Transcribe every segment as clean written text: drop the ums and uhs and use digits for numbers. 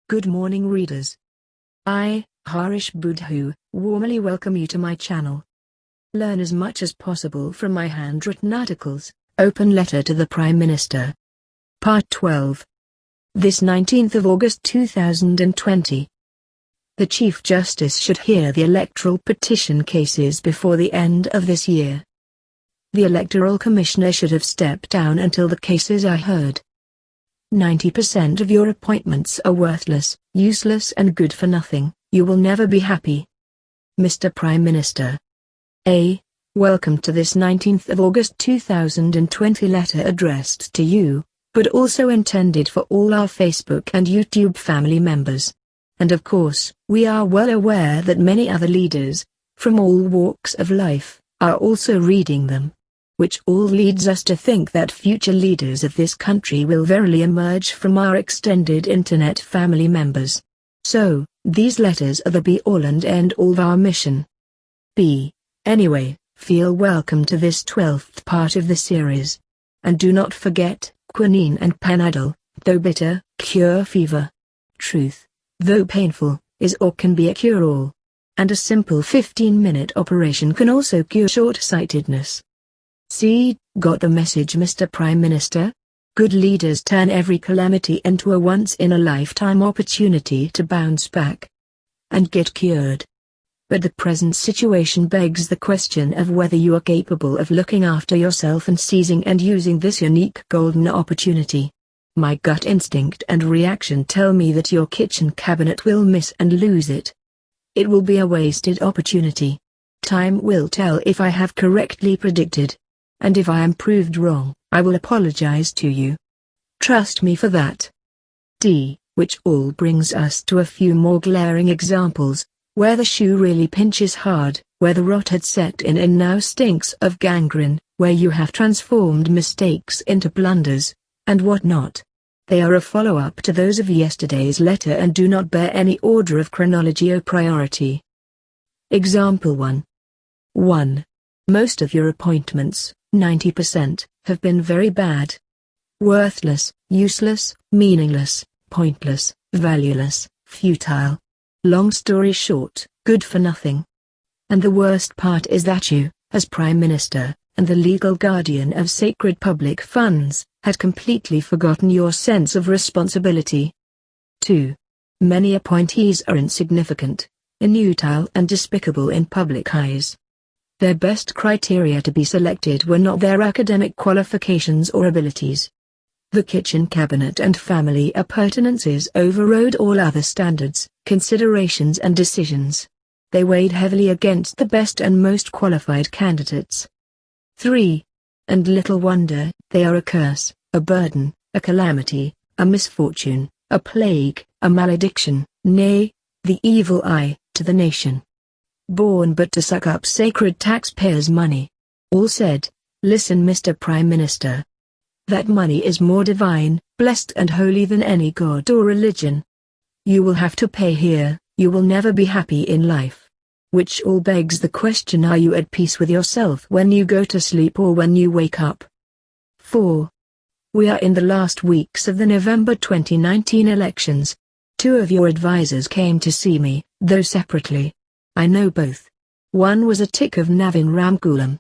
Good morning readers. I, Harish Budhu, warmly welcome you to my channel. Learn as much as possible from my handwritten articles. Open Letter to the Prime Minister. Part 12. This 19th of August 2020. The Chief Justice should hear the electoral petition cases before the end of this year. The Electoral Commissioner should have stepped down until the cases are heard. 90% of your appointments are worthless, useless and good for nothing. You will never be happy. Mr. Prime Minister. A. Welcome to this 19th of August 2020 letter addressed to you, but also intended for all our Facebook and YouTube family members. And of course, we are well aware that many other leaders, from all walks of life, are also reading them. Which all leads us to think that future leaders of this country will verily emerge from our extended internet family members. So, these letters are the be-all and end-all of our mission. B. Anyway, feel welcome to this 12th part of the series. And do not forget, quinine and Panadol, though bitter, cure fever. Truth, though painful, is or can be a cure-all. And a simple 15-minute operation can also cure short-sightedness. See, got the message, Mr. Prime Minister? Good leaders turn every calamity into a once-in-a-lifetime opportunity to bounce back and get cured. But the present situation begs the question of whether you are capable of looking after yourself and seizing and using this unique golden opportunity. My gut instinct and reaction tell me that your kitchen cabinet will miss and lose it. It will be a wasted opportunity. Time will tell if I have correctly predicted. And if I am proved wrong, I will apologize to you. Trust me for that. D. Which all brings us to a few more glaring examples, where the shoe really pinches hard, where the rot had set in and now stinks of gangrene, where you have transformed mistakes into blunders, and what not. They are a follow-up to those of yesterday's letter and do not bear any order of chronology or priority. Example 1. 1. Most of your appointments, 90%, have been very bad. Worthless, useless, meaningless, pointless, valueless, futile. Long story short, good for nothing. And the worst part is that you, as Prime Minister, and the legal guardian of sacred public funds, had completely forgotten your sense of responsibility. 2. Many appointees are insignificant, inutile and despicable in public eyes. Their best criteria to be selected were not their academic qualifications or abilities. The kitchen cabinet and family appurtenances overrode all other standards, considerations and decisions. They weighed heavily against the best and most qualified candidates. 3. And little wonder, they are a curse, a burden, a calamity, a misfortune, a plague, a malediction, nay, the evil eye, to the nation. Born but to suck up sacred taxpayers' money. All said, listen Mr. Prime Minister. That money is more divine, blessed and holy than any god or religion. You will have to pay here, you will never be happy in life. Which all begs the question, are you at peace with yourself when you go to sleep or when you wake up? 4. We are in the last weeks of the November 2019 elections. 2 of your advisors came to see me, though separately. I know both. One was a tick of Navin Ramgoolam.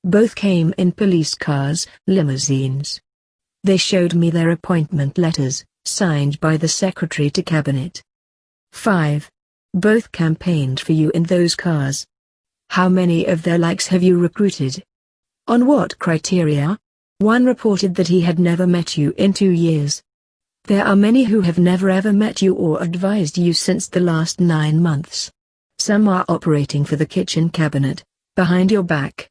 Both came in police cars, limousines. They showed me their appointment letters, signed by the Secretary to Cabinet. 5. Both campaigned for you in those cars. How many of their likes have you recruited? On what criteria? One reported that he had never met you in 2 years. There are many who have never ever met you or advised you since the last 9 months. Some are operating for the kitchen cabinet, behind your back.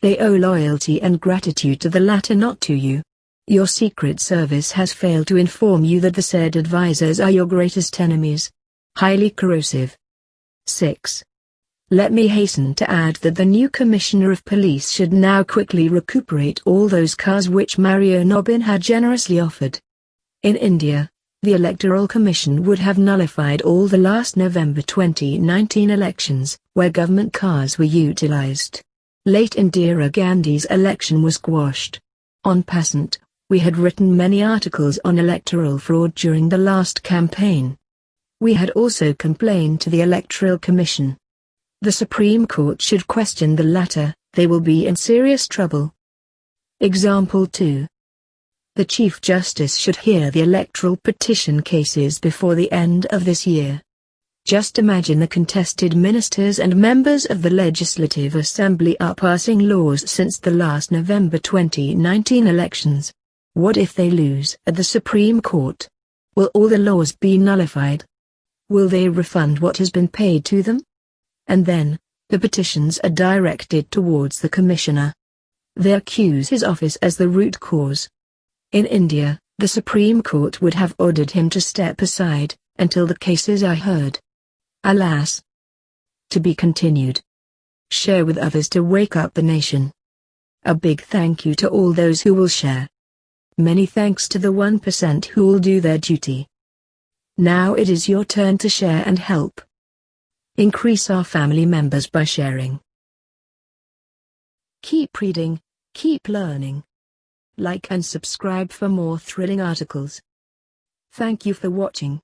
They owe loyalty and gratitude to the latter, not to you. Your Secret Service has failed to inform you that the said advisors are your greatest enemies. Highly corrosive. 6. Let me hasten to add that the new Commissioner of Police should now quickly recuperate all those cars which Mario Nobin had generously offered. In India, the Electoral Commission would have nullified all the last November 2019 elections, where government cars were utilized. Late Indira Gandhi's election was quashed. En passant, we had written many articles on electoral fraud during the last campaign. We had also complained to the Electoral Commission. The Supreme Court should question the latter, they will be in serious trouble. Example 2. The Chief Justice should hear the electoral petition cases before the end of this year. Just imagine the contested ministers and members of the Legislative Assembly are passing laws since the last November 2019 elections. What if they lose at the Supreme Court? Will all the laws be nullified? Will they refund what has been paid to them? And then, the petitions are directed towards the Commissioner. They accuse his office as the root cause. In India, the Supreme Court would have ordered him to step aside, until the cases are heard. Alas. To be continued. Share with others to wake up the nation. A big thank you to all those who will share. Many thanks to the 1% who will do their duty. Now it is your turn to share and help. Increase our family members by sharing. Keep reading, keep learning. Like and subscribe for more thrilling articles. Thank you for watching.